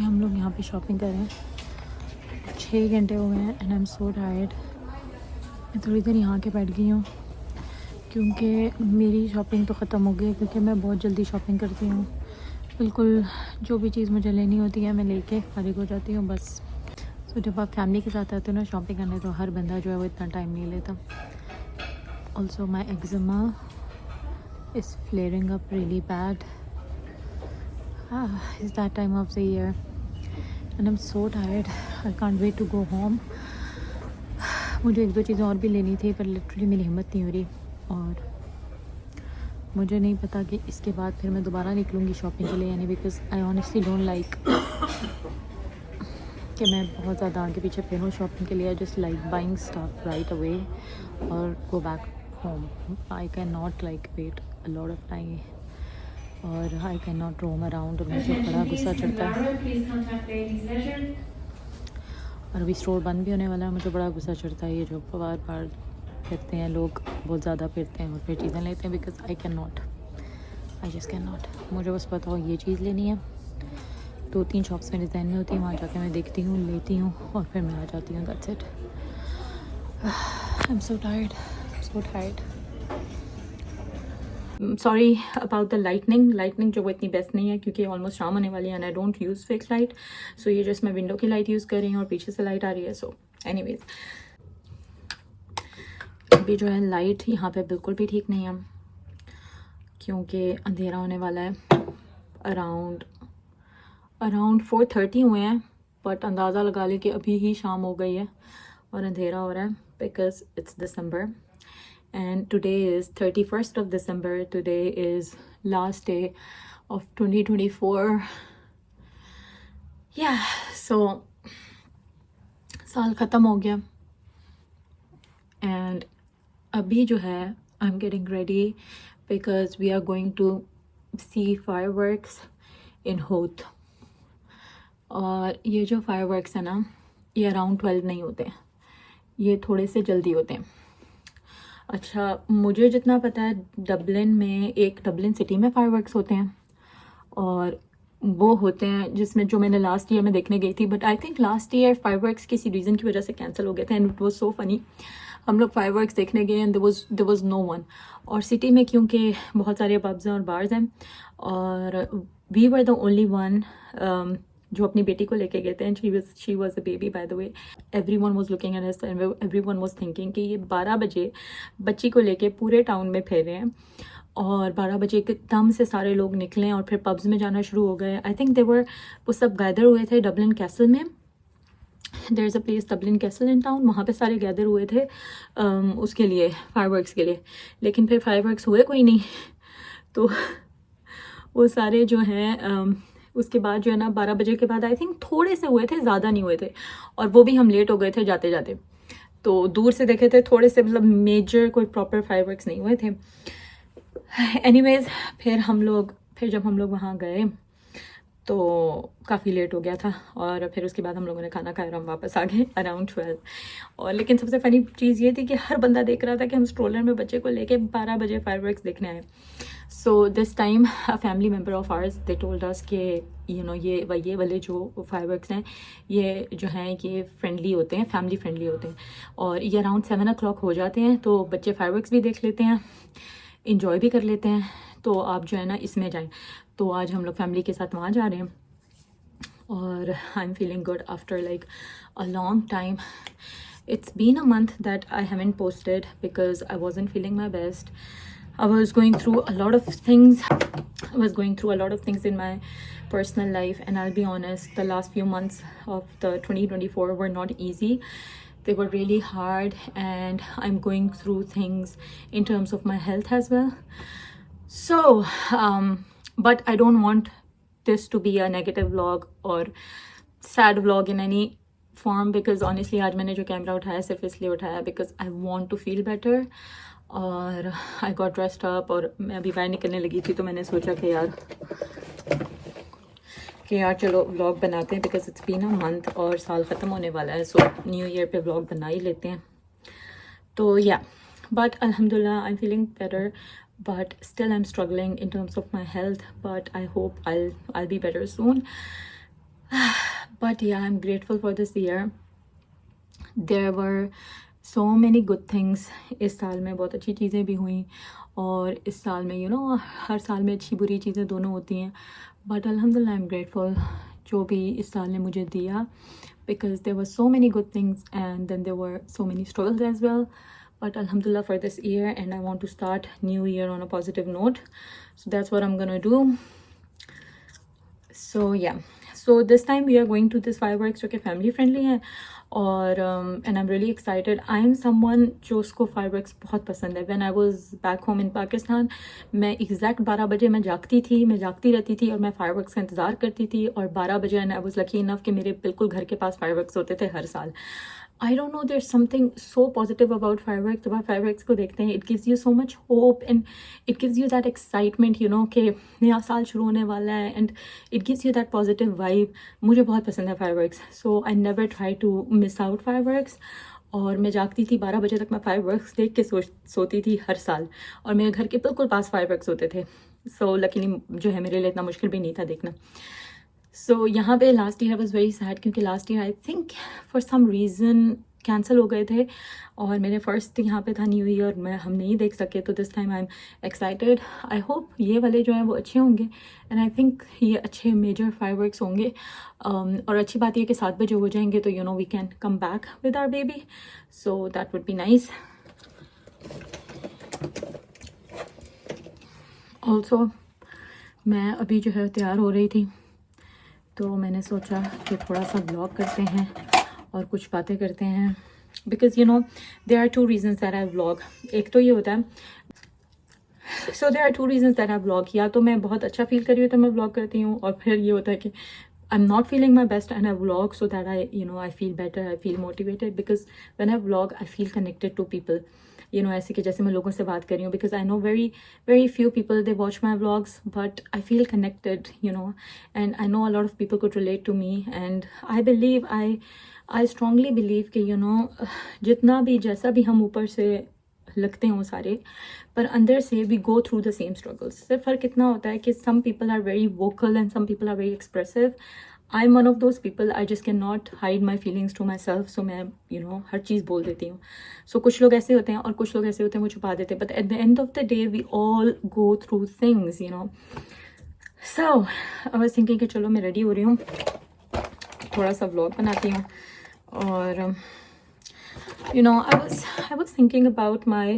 हम लोग यहाँ पे शॉपिंग कर रहे हैं। 6 घंटे हो गए हैं and I am so tired. मैं थोड़ी देर यहाँ के बैठ गई हूँ क्योंकि मेरी शॉपिंग तो ख़त्म हो गई है, क्योंकि मैं बहुत जल्दी शॉपिंग करती हूँ। बिल्कुल जो भी चीज़ मुझे लेनी होती है मैं लेके फारिग हो जाती हूँ बस। तो जब आप फैमिली के साथ आते हो ना शॉपिंग करने, तो हर बंदा जो है वो इतना टाइम नहीं लेता। Also my eczema is flaring up really bad. It's that time of the year and I'm so tired. I can't wait to go home. मुझे एक दो चीज़ें और भी लेनी थी पर लिटरली मेरी हिम्मत नहीं हो रही, और मुझे नहीं पता कि इसके बाद फिर मैं दोबारा निकलूँगी शॉपिंग के लिए यानी, because I honestly don't like कि मैं बहुत ज़्यादा आगे पीछे फिरूँ शॉपिंग के लिए। I just like buying stuff right away और go back home. I can not like wait a lot of time और I can not roam around, और मुझे बड़ा गुस्सा चढ़ता है। और अभी स्टोर बंद भी होने वाला है, मुझे बड़ा गुस्सा चढ़ता है ये जो बार बार फिरते हैं लोग, बहुत ज़्यादा फिरते हैं और फिर चीज़ें लेते हैं। Because I can not, I just can not. मुझे बस पता हो ये चीज़ लेनी है, 2-3 शॉप्स मेरे जहन में होती हैं, वहाँ जाके मैं देखती हूँ, लेती हूँ और फिर मैं आ जाती हूँ। That's it. I am so tired, so tired. Sorry about the lightning जो वो इतनी बेस्ट नहीं है क्योंकि ऑलमोस्ट शाम होने वाली है and I don't use fix light. So ये जस्ट मैं विंडो की लाइट यूज़ कर रही हूँ और पीछे से लाइट आ रही है। सो एनीवेज अभी जो है लाइट यहाँ पे बिल्कुल भी ठीक नहीं है क्योंकि अंधेरा होने वाला है। अराउंड 4:30 हुए हैं, बट अंदाज़ा लगा ले कि अभी ही शाम हो गई है और अंधेरा हो रहा है because it's December and today is 31st of December. Today is last day of 2024. Yeah, so साल ख़त्म हो गया and अभी जो है I'm getting ready because we are going to see fireworks in Hoth. और ये जो fireworks है ना, ये अराउंड 12 नहीं होते, ये थोड़े से जल्दी होते हैं। अच्छा, मुझे जितना पता है डबलिन में, एक डबलिन सिटी में फायरवर्क्स होते हैं और वो होते हैं जिसमें जो मैंने लास्ट ईयर में देखने गई थी, but I think last year fireworks किसी रीज़न की वजह से कैंसिल हो गए थे and it was so funny. हम लोग फायरवर्क्स देखने गए and there was no one. और सिटी में क्योंकि बहुत सारे पब्स हैं और बार्स हैं और we were the only one जो अपनी बेटी को लेके गए थे and she was a baby by the way. Everyone was looking at us and everyone was thinking कि ये 12 बजे बच्ची को लेके पूरे टाउन में फिर रहे हैं और 12 बजे एकदम से सारे लोग निकले और फिर पब्स में जाना शुरू हो गए। आई थिंक वो सब गैदर हुए थे डबलिन कैसल में। There is a place Dublin castle in town, वहाँ पे सारे गैदर हुए थे उसके लिए, फायरवर्क्स के लिए। लेकिन फिर फायरवर्क्स हुए कोई नहीं, तो वो सारे जो हैं उसके बाद जो है ना 12 बजे के बाद आई थिंक थोड़े से हुए थे, ज़्यादा नहीं हुए थे और वो भी हम लेट हो गए थे जाते जाते। तो दूर से देखे थे थोड़े से, मतलब मेजर कोई प्रॉपर फायरवर्क्स नहीं हुए थे। एनीवेज फिर जब हम लोग वहाँ गए तो काफ़ी लेट हो गया था और फिर उसके बाद हम लोगों ने खाना खाया और हम वापस आ गए अराउंड 12। और लेकिन सबसे फ़नी चीज़ ये थी कि हर बंदा देख रहा था कि हम स्ट्रोलर में बच्चे को लेके 12 बजे फायरवर्क्स देखने आए। So this time a family member of hours they told us कि यू नो ये वाले जो फायरवर्क्स हैं ये जो हैं ये फ्रेंडली होते हैं, फैमिली फ्रेंडली होते हैं और ये अराउंड 7 o'clock हो जाते हैं, तो बच्चे फायरवर्क्स भी देख लेते हैं, इंजॉय भी कर लेते हैं। तो आप जो है ना इसमें जाएं। तो आज हम लोग फैमिली के साथ वहाँ जा रहे हैं और I am feeling good after like a long time. It's been a month that I haven't posted because I wasn't feeling my best. I was going through a lot of things. In my personal life, and I'll be honest, the last few months of the 2024 were not easy. They were really hard, and I'm going through things in terms of my health as well. So, but I don't want this to be a negative vlog or sad vlog in any form because honestly आज मैंने जो camera उठाया सिर्फ इसलिए उठाया because I want to feel better. और I got dressed up और मैं अभी बाहर निकलने लगी थी तो मैंने सोचा कि यार चलो व्लॉग बनाते हैं because it's been a month और साल ख़त्म होने वाला है, so न्यू ईयर पे व्लॉग बना ही लेते हैं। तो yeah, but alhamdulillah I'm feeling better, but still I'm struggling in terms of my health, but I hope I'll be better soon. But yeah, I'm grateful for this year. There were so many good things. इस साल में बहुत अच्छी चीज़ें भी हुई, और इस साल में हर साल में अच्छी बुरी चीज़ें दोनों होती हैं. बट अल्हम्दुलिल्लाह आई एम ग्रेटफुल जो भी इस साल ने मुझे दिया, because there were so many good things and then there were so many struggles as well. But alhamdulillah for this year, and I want to start new year on a positive note, so that's what I'm gonna do. So yeah, so this time we are going to this fireworks जो कि family friendly है, और and I'm really excited. I am someone जो उसको fireworks बहुत पसंद है. When I was back home in Pakistan, मैं exact 12 बजे मैं जागती रहती थी और मैं fireworks का इंतज़ार करती थी, और 12 बजे and I was lucky enough कि मेरे बिल्कुल घर के पास fireworks होते थे हर साल. I don't know, there's something so positive about fireworks. जब आप fireworks को देखते हैं, it gives you so much hope and it gives you that excitement, कि नया साल शुरू होने वाला है, and it gives you that positive vibe. मुझे बहुत पसंद है fireworks, so I never try to miss out fireworks. और मैं जागती थी 12 बजे तक, मैं fireworks देख के सोती थी हर साल, और मेरे घर के बिल्कुल पास fireworks होते थे. So luckily जो है मेरे लिए इतना मुश्किल भी नहीं था देखना. सो यहाँ पे last year I was very sad, क्योंकि last year I think for some reason cancel हो गए थे, और मेरे फर्स्ट यहाँ पे था न्यू ईयर, मैं हम नहीं देख सके. तो this time I am excited. I hope ये वाले जो हैं वो अच्छे होंगे, एंड आई थिंक ये अच्छे मेजर फायरवर्क्स होंगे. और अच्छी बात ये कि 7 बजे हो जाएंगे, तो we can come back with our baby, so that would be nice. Also मैं अभी जो है तैयार हो रही थी, तो मैंने सोचा कि थोड़ा सा ब्लॉग करते हैं और कुछ बातें करते हैं, because there are 2 reasons that I vlog. एक तो ये होता है, so there are 2 reasons that I vlog. या तो मैं बहुत अच्छा फील कर रही हूँ तो मैं व्लॉग करती हूँ, और फिर ये होता है कि I am not feeling my best and I vlog, so that I feel better, I feel motivated, because when I vlog I feel connected to people. ऐसे कि जैसे मैं लोगों से बात कर रही हूँ, because I know very few people they watch my vlogs, but I feel connected, and I know a lot of people could relate to me, and I strongly believe कि जितना भी जैसा भी हम ऊपर से लगते हैं वो सारे, पर अंदर से we go through the same struggles. सिर्फ फ़र्क इतना होता है कि some people are very vocal and some people are very expressive. I'm one of those people. I just cannot hide my feelings to myself. So मैं हर चीज़ बोल देती हूँ. So कुछ लोग ऐसे होते हैं और कुछ लोग ऐसे होते हैं वो छुपा देते हैं. But at the end of the day, we all go through things, So I was thinking कि चलो मैं रेडी हो रही हूँ, थोड़ा सा व्लॉग बनाती हूँ. और I was thinking about my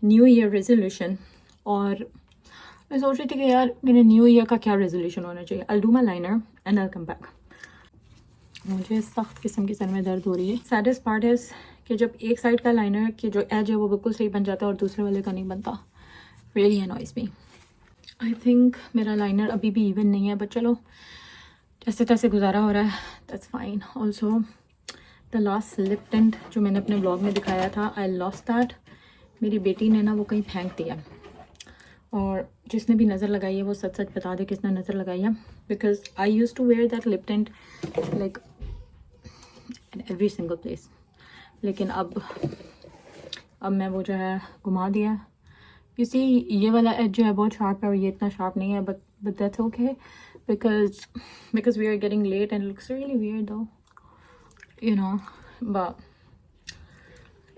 New Year resolution. और मैं सोच रही थी कि यार मेरे न्यू ईयर का क्या रेजोल्यूशन होना चाहिए. I'll do my liner and I'll come back. मुझे सख्त किस्म की सर में दर्द हो रही है. सैडेस्ट पार्ट है कि जब एक साइड का लाइनर की जो एज है वो बिल्कुल सही बन जाता है और दूसरे वाले का नहीं बनता. Really annoys me. I think मेरा लाइनर अभी भी इवन नहीं है, बट चलो जैसे तैसे गुजारा हो रहा है. That's fine. Also the last lip tint जो मैंने अपने ब्लॉग में दिखाया था, I lost that. मेरी बेटी ने ना वो कहीं फेंक दिया, और जिसने भी नज़र लगाई है वो सच सच बता दे किसने नज़र लगाई है, because I used to wear that lip tint like in every single place. लेकिन अब मैं वो जो है घुमा दिया. यू सी ये वाला एज जो है बहुत शार्प है और ये इतना शार्प नहीं है, but that's okay, because we are getting late and looks really weird though, but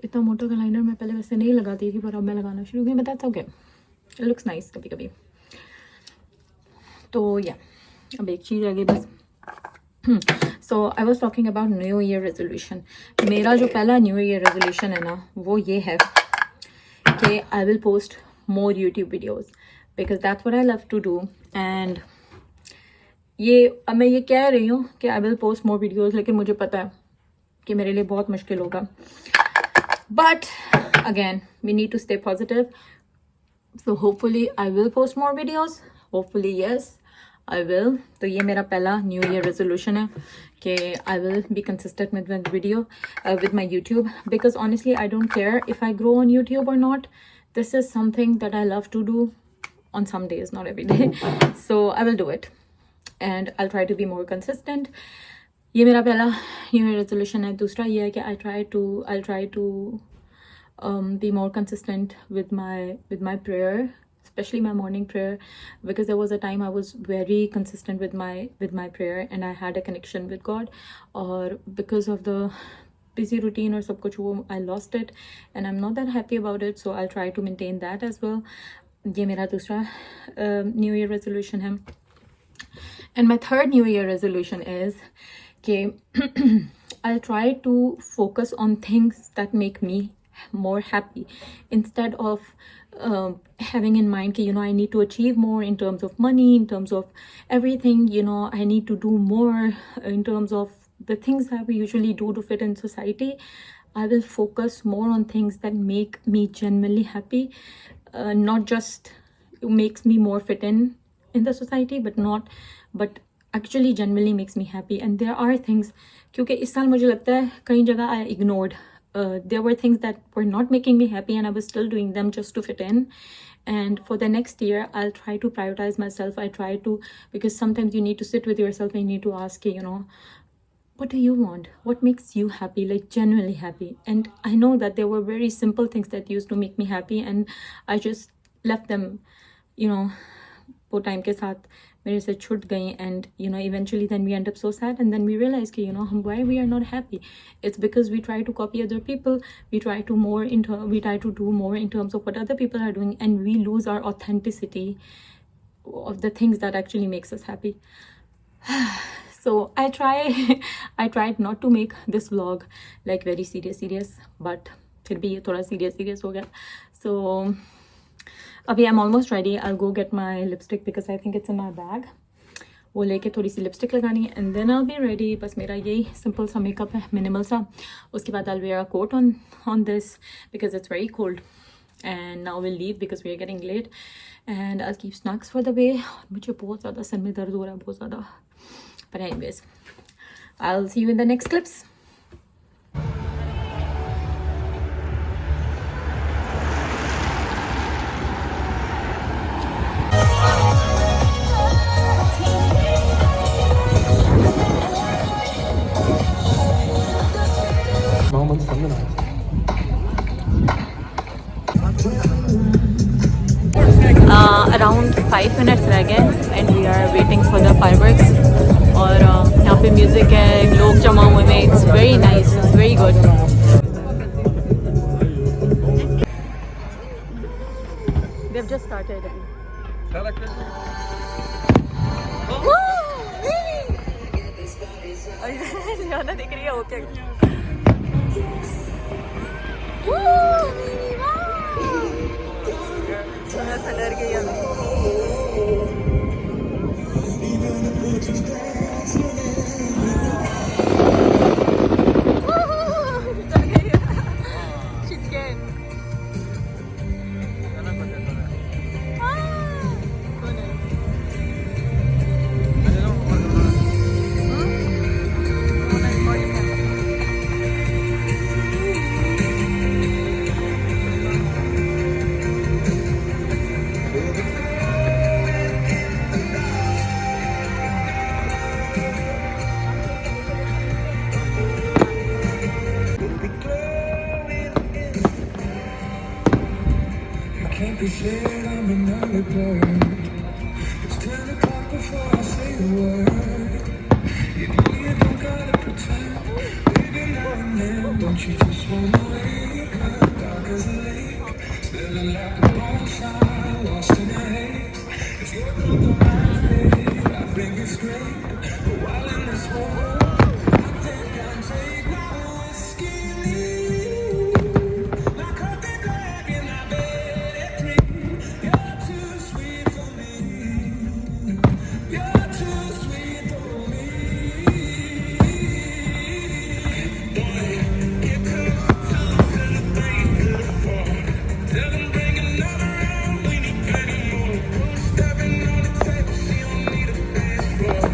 इतना मोटा का लाइनर मैं पहले वैसे नहीं लगाती थी, पर अब मैं लगाना शुरू की. But that's okay, it looks nice कभी कभी. तो या अब एक चीज़ आ गई बस. So I was talking about new year resolution. मेरा जो पहला न्यू ईयर रेजोल्यूशन है ना, वो ये है कि I will post more YouTube videos, because that's what I love to do. And ये अब मैं ये कह रही हूँ कि I will post more videos, लेकिन मुझे पता है कि मेरे लिए बहुत मुश्किल होगा. But again we need to stay positive. So hopefully I will post more videos. Hopefully yes, I will. तो ये मेरा पहला New Year resolution है कि I will be consistent with my video, with my YouTube. Because honestly, I don't care if I grow on YouTube or not. This is something that I love to do on some days, not every day. So I will do it, and I'll try to be more consistent. ये मेरा पहला New Year resolution है. दूसरा ये है कि I'll try to be more consistent with my prayer, especially my morning prayer, because there was a time I was very consistent with my prayer and I had a connection with God, or because of the busy routine or sab kuch wo I lost it and I'm not that happy about it, so I'll try to maintain that as well. ये मेरा दूसरा new year resolution है. And my third New Year resolution is that I'll try to focus on things that make me more happy, instead of having in mind that, I need to achieve more in terms of money, in terms of everything, I need to do more in terms of the things that we usually do to fit in society. I will focus more on things that make me genuinely happy, not just makes me more fit in the society, but actually genuinely makes me happy. And there are things, क्योंकि इस साल मुझे लगता है कई जगह I ignored. There were things that were not making me happy and I was still doing them just to fit in. And for the next year, I'll try to prioritize myself. I try to, because sometimes you need to sit with yourself and you need to ask, what do you want? What makes you happy, like genuinely happy? And I know that there were very simple things that used to make me happy and I just left them, वो time के साथ मेरे से छूट गई. And eventually then we end up so sad and then we realize कि why we are not happy. It's because we try to copy other people, we try to do more in terms of what other people are doing, and we lose our authenticity of the things that actually makes us happy. So I tried not to make this vlog like very serious, but फिर भी ये थोड़ा serious हो गया. So अभी I'm almost ready. I'll go get my lipstick because I think it's in my bag. वो लेके थोड़ी सी लिपस्टिक लगानी है and then I'll be ready. बस मेरा यही simple सा makeup है, minimal सा. उसके बाद I'll wear a coat on this because it's very cold. And now we'll leave because we are getting late. And I'll keep snacks for the way. मुझे बहुत ज़्यादा सर में दर्द हो रहा है, बहुत ज़्यादा. But anyways, I'll see you in the next clips. Around 5 minutes रह गए and we are waiting for the fireworks. और यहाँ पे म्यूजिक है, लोग जमा हुए हैं. It's very nice, it's very good. They've just started. Riyana दिख रही है, ओके. मैं डर गई अभी. Can't be shared, I'm another bird. It's 10 o'clock before I say a word. You know you don't gotta pretend. Baby, now and then, don't you just wanna wake up dark as a lake, smelling like a bonfire, lost in a haze. If you're compromised, I think it's great. But while in this world, I think I'll take my whiskey leave. My coffee black and my bed. You're too sweet for me. You're too sweet for me. Boy, here comes time to celebrate to the fall. Tell them bring another round, we need plenty more. Stepping on the table, she don't need a dance floor.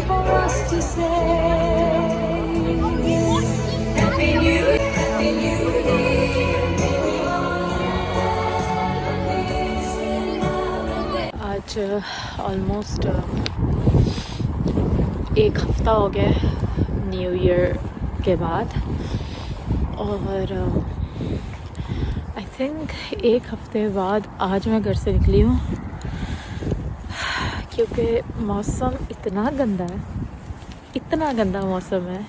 for us to say Happy New Year, Happy New Year. आज almost एक हफ़्ता हो गया new year के बाद, और I think एक हफ़्ते बाद आज मैं घर से निकली हूँ, क्योंकि मौसम इतना गंदा है, इतना गंदा मौसम है,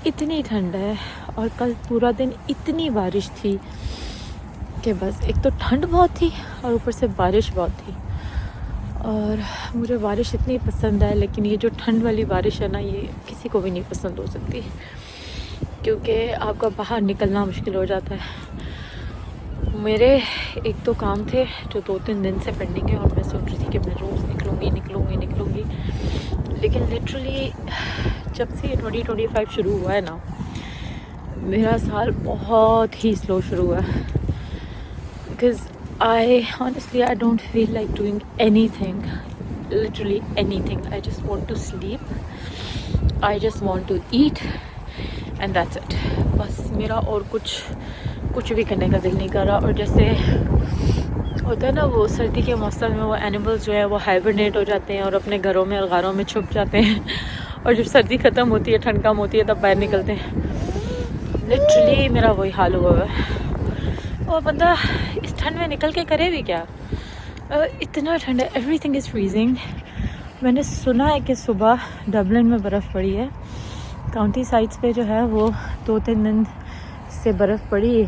इतनी ठंड है, और कल पूरा दिन इतनी बारिश थी कि बस एक तो ठंड बहुत थी और ऊपर से बारिश बहुत थी। और मुझे बारिश इतनी पसंद है, लेकिन ये जो ठंड वाली बारिश है ना, ये किसी को भी नहीं पसंद हो सकती, क्योंकि आपका बाहर निकलना मुश्किल हो जाता है। मेरे एक तो काम थे जो 2-3 दिन से पेंडिंग है, और मैं सोच रही थी कि मैं रोज़ निकलूँगी, लेकिन लिटरली जब से 2025 शुरू हुआ है ना, मेरा साल बहुत ही स्लो शुरू हुआ है। Because honestly I don't feel like doing anything, literally anything. I just want to sleep, I just want to eat and that's it. बस मेरा और कुछ भी करने का दिल नहीं कर रहा। और जैसे होता है ना, वो सर्दी के मौसम में वो एनिमल्स जो है वो हाइबरनेट हो जाते हैं और अपने घरों में और गारों में छुप जाते हैं, और जब सर्दी ख़त्म होती है, ठंड कम होती है, तब बाहर निकलते हैं। लिटरली मेरा वही हाल हुआ है। और बंदा इस ठंड में निकल के करे भी क्या, इतना ठंड है, एवरीथिंग इज़ फ्रीजिंग। मैंने सुना है कि सुबह डबलिन में बर्फ़ पड़ी है, काउंटी साइड्स पे जो है वो 2-3 दिन से बर्फ़ पड़ी,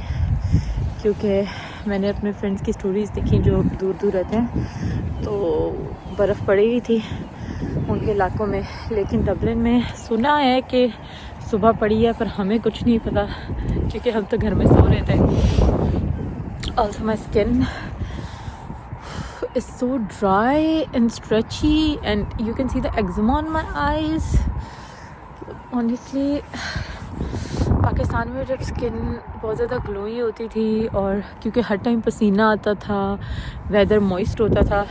क्योंकि मैंने अपने फ्रेंड्स की स्टोरीज़ देखी जो दूर दूर रहते हैं, तो बर्फ़ पड़ी हुई थी उनके इलाकों में। लेकिन डबलिन में सुना है कि सुबह पड़ी है, पर हमें कुछ नहीं पता, क्योंकि हम तो घर में सो रहे थे। Also my skin is so dry and stretchy, and you can see the eczema on my eyes. Honestly, Pakistan में जब स्किन बहुत ज़्यादा ग्लोई होती थी, और क्योंकि हर टाइम पसीना आता था, वेदर मॉइस्ट होता था,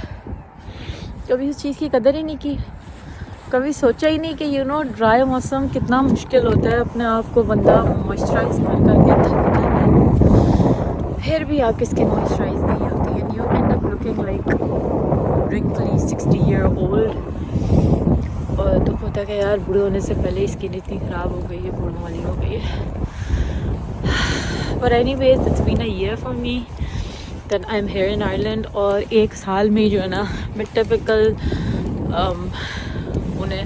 कभी उस चीज़ की कदर ही नहीं की, कभी सोचा ही नहीं कि ड्राई मौसम कितना मुश्किल होता है। अपने आप को बंदा मॉइस्चराइज कर करके थक जाता है, फिर भी आपकी स्किन मॉइस्चराइज नहीं होती है, you and up looking like wrinkly 60-year-old। और दुख होता है कि यार बूढ़े होने से पहले स्किन इतनी ख़राब हो गई है, बूढ़ों वाली हो गई है। पर anyways it's been a year for me that I am here in Ireland, और एक साल में जो है ना, मैं टिपिकल उन्हें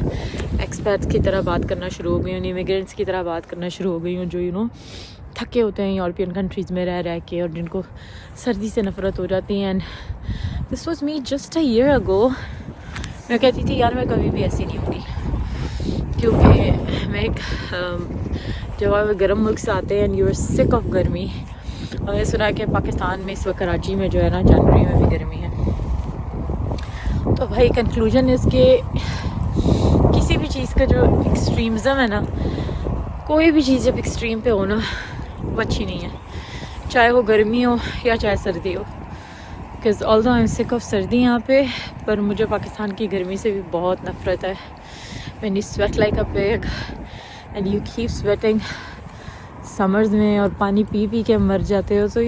एक्सपर्ट्स की तरह बात करना शुरू हो गई हूँ, इमिग्रेंट्स की तरह बात करना शुरू हो गई हूँ, जो थके होते हैं यूरोपियन कंट्रीज़ में रह के, और जिनको सर्दी से नफ़रत हो जाती है। And this was me just a year ago. मैं कहती थी यार मैं कभी भी ऐसी नहीं होगी, क्योंकि मैं एक जब आप गर्म मुल्क से आते हैं and you are sick of गर्मी, और मैंने सुना कि पाकिस्तान में इस वक्त कराची में जो है ना, जनवरी में भी गर्मी है। तो भाई कंक्लूजन है इसके, किसी भी चीज़ का जो एक्सट्रीमिज़म है ना, कोई भी चीज़ जब एक्सट्रीम पे हो ना, वो अच्छी नहीं है, चाहे वो गर्मी हो या चाहे सर्दी हो। Because although I am sick of सर्दी यहाँ पे, पर मुझे पाकिस्तान की गर्मी से भी बहुत नफरत है। When you sweat like a pig and you keep sweating summers में, और पानी पी पी के मर जाते हो, तो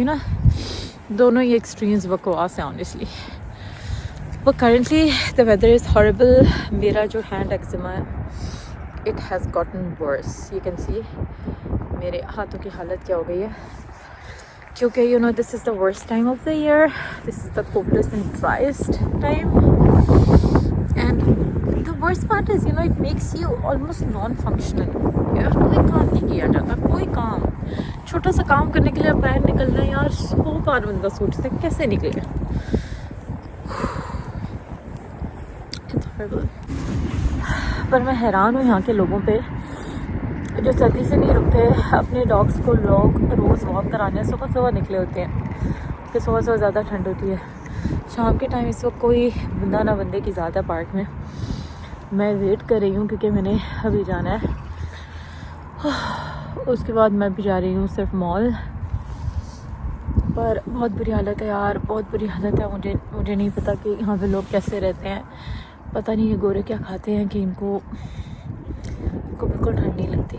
दोनों ही एक्सट्रीम्स बकवास हैं honestly. But currently the weather is horrible. मेरा जो हैंड एक्जिमा है, it has gotten worse. You can see मेरे हाथों की हालत क्या हो गई है, क्योंकि this is the worst time of the year, this is the coldest and driest time, and the worst part is it makes you almost non functional. यार कोई काम नहीं किया जाता, कोई काम, छोटा सा काम करने के लिए बाहर निकलना है यार, 100 बार बंदा सोचता है कैसे निकले। पर मैं हैरान हूँ यहाँ के लोगों पे, जो सर्दी से नहीं रुकते, अपने डॉग्स को लोग रोज़ वॉक कराने सुबह सुबह निकले होते हैं, कि सुबह सुबह ज़्यादा ठंड होती है। शाम के टाइम इस वक्त कोई बंदा ना बंदे की ज़्यादा पार्क में। मैं वेट कर रही हूँ क्योंकि मैंने अभी जाना है, उसके बाद मैं भी जा रही हूँ सिर्फ मॉल। पर बहुत बुरी हालत है यार, बहुत बुरी हालत है। मुझे नहीं पता कि यहाँ पे लोग कैसे रहते हैं, पता नहीं ये गोरे क्या खाते हैं कि इनको बिल्कुल ठंड नहीं लगती।